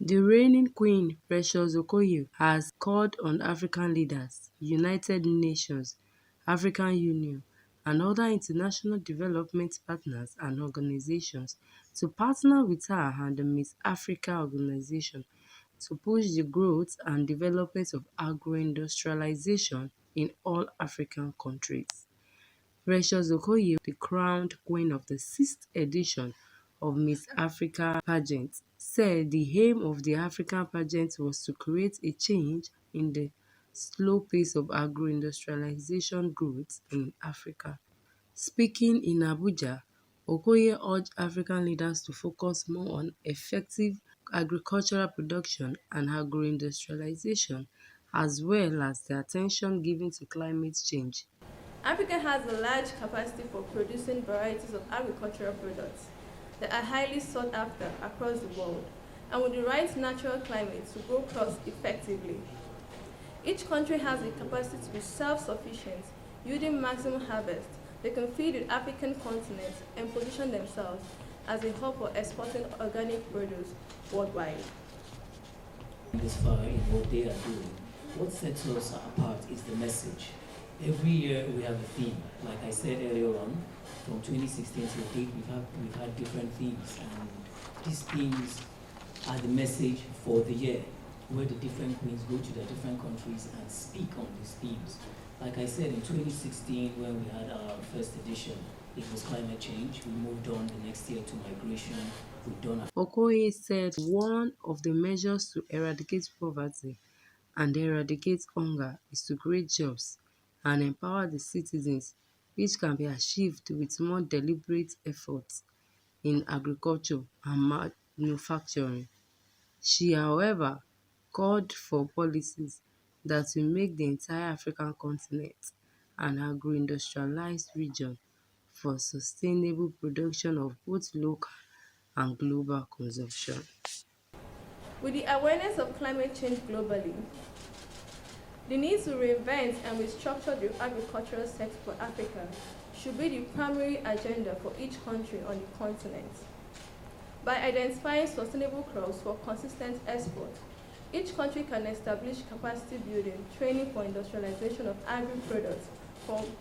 The reigning queen, Precious Okoye, has called on African leaders, United Nations, African Union, and other international development partners and organizations to partner with her and the Miss Africa organization to push the growth and development of agro-industrialization in all African countries. Precious Okoye, the crowned queen of the sixth edition of Miss Africa pageant, said the aim of the African pageant was to create a change in the slow pace of agro-industrialization growth in Africa. Speaking in Abuja, Okoye urged African leaders to focus more on effective agricultural production and agro-industrialization, as well as the attention given to climate change. Africa has a large capacity for producing varieties of agricultural products that are highly sought after across the world, and with the right natural climate to grow crops effectively. Each country has the capacity to be self-sufficient, yielding maximum harvest. They can feed the African continent and position themselves as a hub for exporting organic produce worldwide. This far in what they are doing, what sets us apart is the message. Every year we have a theme. Like I said earlier on, from 2016 to date, we've had different themes, and these themes are the message for the year, where the different queens go to their different countries and speak on these themes. Like I said, in 2016, when we had our first edition, it was climate change. We moved on the next year to migration. We've done. Okoye said one of the measures to eradicate poverty and eradicate hunger is to create jobs and empower the citizens, which can be achieved with more deliberate efforts in agriculture and manufacturing. She, however, called for policies that will make the entire African continent an agro-industrialized region for sustainable production of both local and global consumption. With the awareness of climate change globally, the need to reinvent and restructure the agricultural sector for Africa should be the primary agenda for each country on the continent. By identifying sustainable crops for consistent export, each country can establish capacity building, training for industrialization of agri-products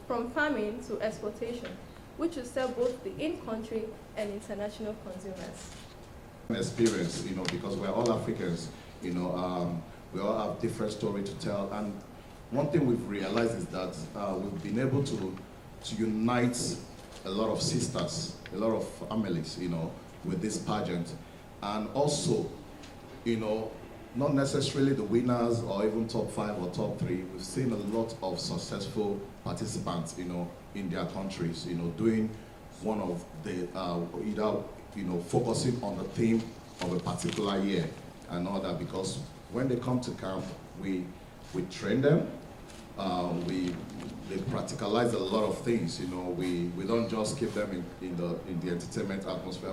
from farming to exportation, which will serve both the in-country and international consumers. Experience, because we're all Africans, we all have different story to tell, and one thing we've realized is that we've been able to unite a lot of sisters, a lot of families, with this pageant, and also, not necessarily the winners or even top 5 or top 3. We've seen a lot of successful participants, in their countries, doing one of the focusing on the theme of a particular year and all that, because when they come to camp, we train them, they practicalize a lot of things. We don't just keep them in the entertainment atmosphere.